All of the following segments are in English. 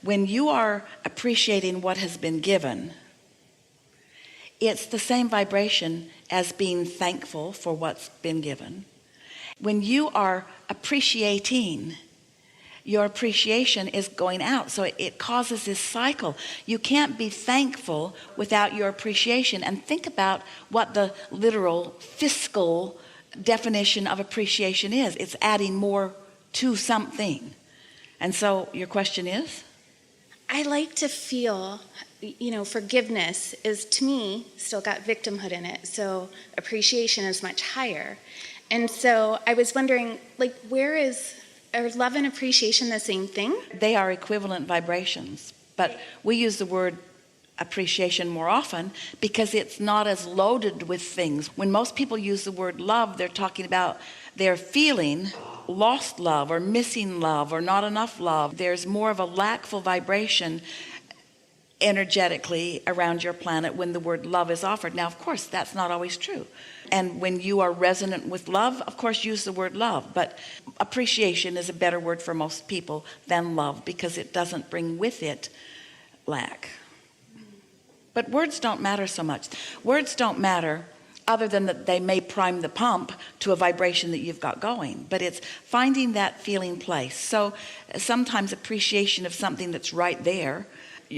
when you are appreciating what has been given, it's the same vibration as being thankful for what's been given. When you are appreciating, your appreciation is going out, so it causes this cycle. You can't be thankful without your appreciation. And think about what the literal fiscal definition of appreciation is. It's adding more to something. And so your question is? I like to feel, forgiveness is, to me, still got victimhood in it. So appreciation is much higher. And so I was wondering, are love and appreciation the same thing? They are equivalent vibrations, but we use the word appreciation more often because it's not as loaded with things. When most people use the word love, they're talking about they're feeling lost love or missing love or not enough love. There's more of a lackful vibration energetically around your planet when the word love is offered. Now, of course, that's not always true. And when you are resonant with love, of course, use the word love. But appreciation is a better word for most people than love because it doesn't bring with it lack. But words don't matter so much. Words don't matter other than that they may prime the pump to a vibration that you've got going. But it's finding that feeling place. So sometimes appreciation of something that's right there,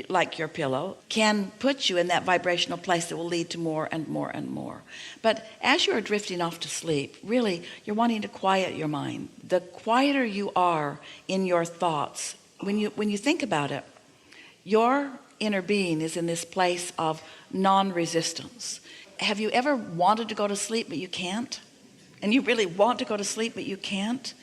like your pillow, can put you in that vibrational place that will lead to more and more and more. But as you're drifting off to sleep, really, you're wanting to quiet your mind. The quieter you are in your thoughts, when you think about it, your inner being is in this place of non-resistance. Have you ever wanted to go to sleep but you can't? And you really want to go to sleep but you can't?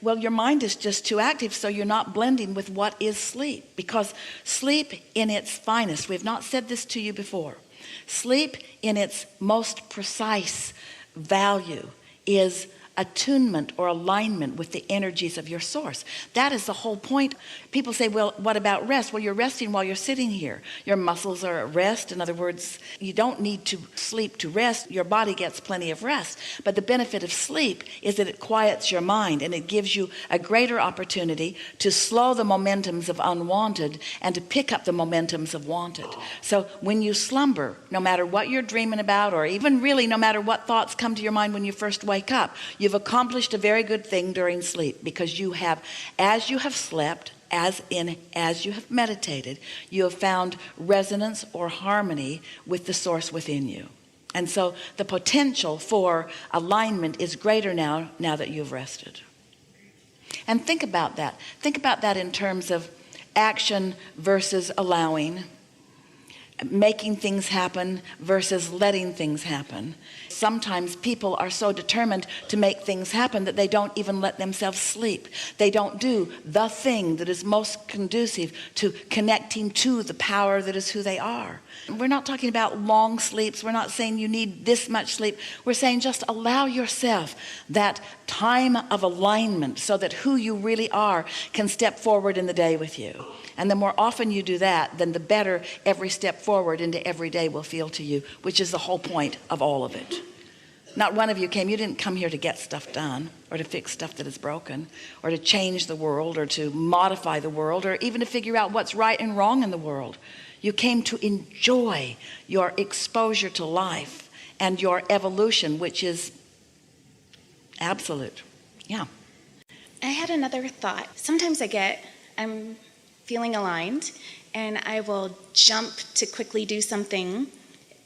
Well, your mind is just too active, so you're not blending with what is sleep. Because sleep in its finest, we've not said this to you before, sleep in its most precise value is attunement or alignment with the energies of your source. That is the whole point. People say, well, what about rest? Well, you're resting while you're sitting here. Your muscles are at rest. In other words, you don't need to sleep to rest. Your body gets plenty of rest. But the benefit of sleep is that it quiets your mind and it gives you a greater opportunity to slow the momentums of unwanted and to pick up the momentums of wanted. So when you slumber, no matter what you're dreaming about, or even really no matter what thoughts come to your mind when you first wake up, you've accomplished a very good thing during sleep, because you have, as you have slept, as you have meditated, you have found resonance or harmony with the source within you. And so the potential for alignment is greater now that you've rested. And think about that. Think about that in terms of action versus allowing, making things happen versus letting things happen. Sometimes people are so determined to make things happen that they don't even let themselves sleep. They don't do the thing that is most conducive to connecting to the power that is who they are. We're not talking about long sleeps. We're not saying you need this much sleep. We're saying just allow yourself that time of alignment so that who you really are can step forward in the day with you. And the more often you do that, then the better every step forward into every day will feel to you, which is the whole point of all of it. Not one of you didn't come here to get stuff done, or to fix stuff that is broken, or to change the world, or to modify the world, or even to figure out what's right and wrong in the world. You came to enjoy your exposure to life and your evolution, which is absolute. Yeah. I had another thought. Sometimes I'm feeling aligned, and I will jump to quickly do something,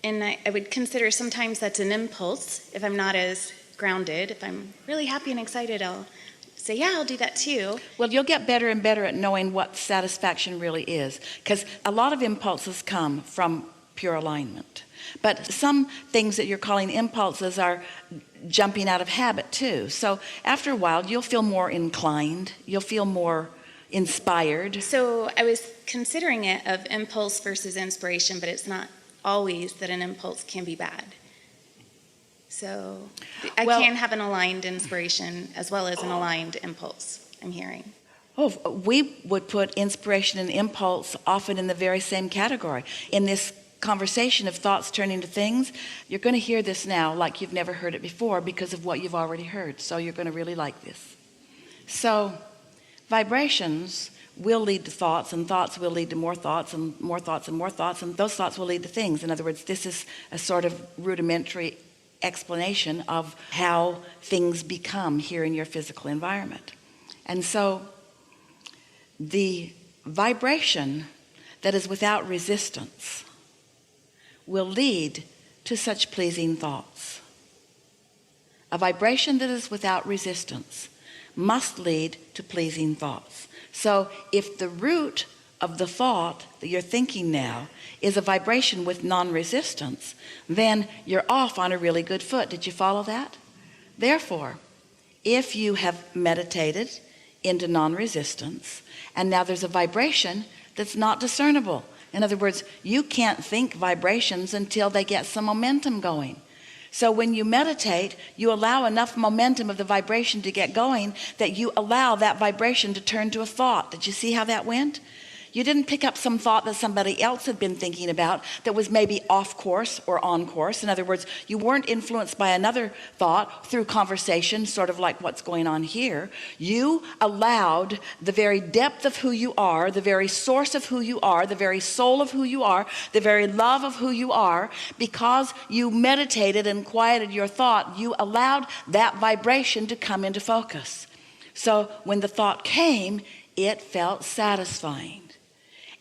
and I would consider sometimes that's an impulse. If I'm not as grounded, if I'm really happy and excited, I'll say, yeah, I'll do that too. Well, you'll get better and better at knowing what satisfaction really is, because a lot of impulses come from pure alignment. But some things that you're calling impulses are jumping out of habit too. So after a while, you'll feel more inclined, you'll feel more inspired. So I was considering it of impulse versus inspiration, but it's not always that an impulse can be bad. So I can have an aligned inspiration as well as an aligned impulse, I'm hearing. Oh, we would put inspiration and impulse often in the very same category. In this conversation of thoughts turning to things, you're going to hear this now like you've never heard it before because of what you've already heard. So you're going to really like this. So vibrations, will lead to thoughts, and thoughts will lead to more thoughts, and more thoughts, and more thoughts, and those thoughts will lead to things. In other words, this is a sort of rudimentary explanation of how things become here in your physical environment. And so the vibration that is without resistance will lead to such pleasing thoughts. A vibration that is without resistance must lead to pleasing thoughts. So if the root of the thought that you're thinking now is a vibration with non-resistance, then you're off on a really good foot. Did you follow that? Therefore, if you have meditated into non-resistance, and now there's a vibration that's not discernible. In other words, you can't think vibrations until they get some momentum going. So when you meditate, you allow enough momentum of the vibration to get going that you allow that vibration to turn to a thought. Did you see how that went? You didn't pick up some thought that somebody else had been thinking about that was maybe off course or on course. In other words, you weren't influenced by another thought through conversation, sort of like what's going on here. You allowed the very depth of who you are, the very source of who you are, the very soul of who you are, the very love of who you are, because you meditated and quieted your thought, you allowed that vibration to come into focus. So when the thought came, it felt satisfying.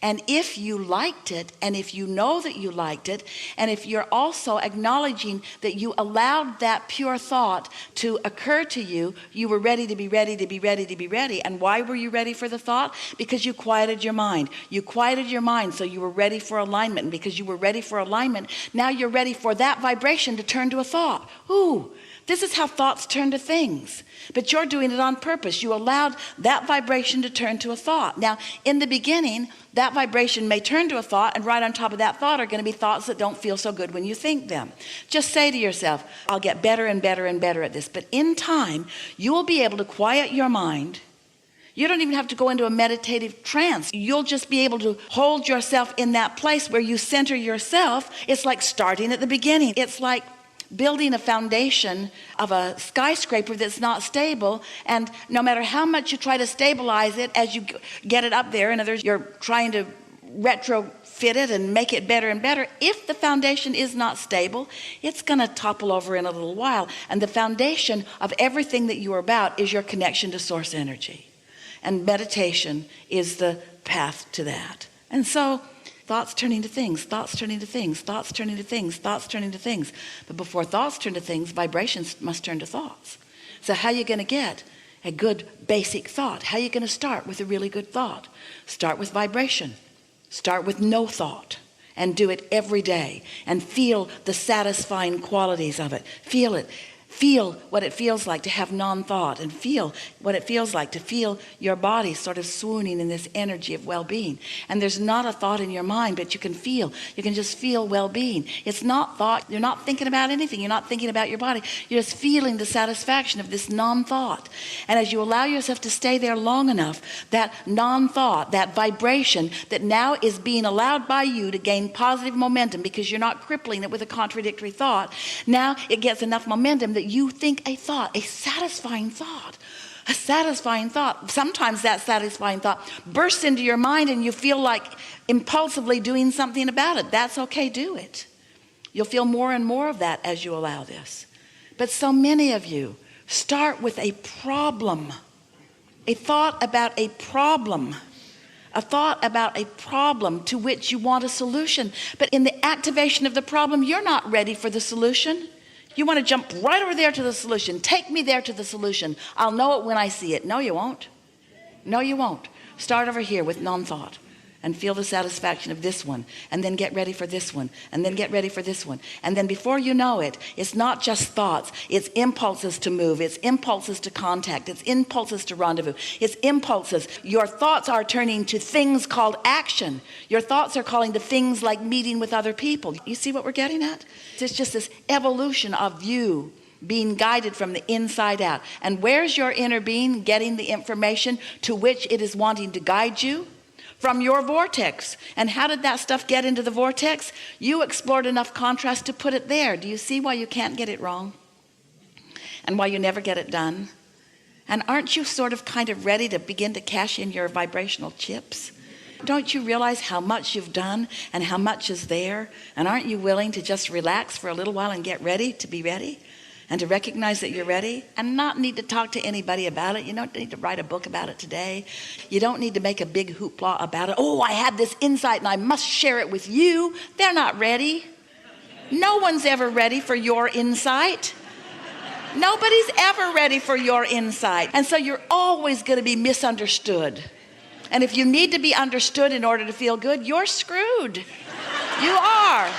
And if you liked it, and if you know that you liked it, and if you're also acknowledging that you allowed that pure thought to occur to you, you were ready to be ready to be ready to be ready. And why were you ready for the thought? Because you quieted your mind. You quieted your mind, so you were ready for alignment. And because you were ready for alignment, now you're ready for that vibration to turn to a thought. Ooh, this is how thoughts turn to things. But you're doing it on purpose. You allowed that vibration to turn to a thought. Now, in the beginning, that vibration may turn to a thought, and right on top of that thought are going to be thoughts that don't feel so good when you think them. Just say to yourself, I'll get better and better and better at this. But in time, you will be able to quiet your mind. You don't even have to go into a meditative trance. You'll just be able to hold yourself in that place where you center yourself. It's like starting at the beginning. It's like building a foundation of a skyscraper that's not stable, and no matter how much you try to stabilize it as you get it up there, in other words, you're trying to retrofit it and make it better and better, if the foundation is not stable, it's going to topple over in a little while. And the foundation of everything that you are about is your connection to source energy, and meditation is the path to that. And so thoughts turning to things, thoughts turning to things, thoughts turning to things, thoughts turning to things. But before thoughts turn to things, vibrations must turn to thoughts. So how are you going to get a good basic thought? How are you going to start with a really good thought? Start with vibration. Start with no thought, and do it every day, and feel the satisfying qualities of it. Feel it. Feel what it feels like to have non-thought, and feel what it feels like to feel your body sort of swooning in this energy of well-being. And there's not a thought in your mind, but you can just feel well-being. It's not thought. You're not thinking about anything. You're not thinking about your body. You're just feeling the satisfaction of this non-thought. And as you allow yourself to stay there long enough, that non-thought, that vibration that now is being allowed by you to gain positive momentum, because you're not crippling it with a contradictory thought, now it gets enough momentum that you think a thought, a satisfying thought. Sometimes that satisfying thought bursts into your mind and you feel like impulsively doing something about it. That's okay, do it. You'll feel more and more of that as you allow this. But so many of you start with a problem, a thought about a problem. A thought about a problem to which you want a solution. But in the activation of the problem, you're not ready for the solution. You want to jump right over there to the solution. Take me there to the solution. I'll know it when I see it. No, you won't. No, you won't. Start over here with non-thought and feel the satisfaction of this one, and then get ready for this one, and then get ready for this one. And then before you know it, it's not just thoughts. It's impulses to move. It's impulses to contact. It's impulses to rendezvous. It's impulses. Your thoughts are turning to things called action. Your thoughts are calling to things like meeting with other people. You see what we're getting at? It's just this evolution of you being guided from the inside out. And where's your inner being getting the information to which it is wanting to guide you? From your vortex. And how did that stuff get into the vortex? You explored enough contrast to put it there. Do you see why you can't get it wrong? And why you never get it done? And aren't you sort of kind of ready to begin to cash in your vibrational chips? Don't you realize how much you've done and how much is there? And aren't you willing to just relax for a little while and get ready to be ready? And to recognize that you're ready and not need to talk to anybody about it. You don't need to write a book about it today. You don't need to make a big hoopla about it. Oh, I had this insight and I must share it with you. They're not ready. No one's ever ready for your insight. Nobody's ever ready for your insight. And so you're always going to be misunderstood. And if you need to be understood in order to feel good, you're screwed. You are.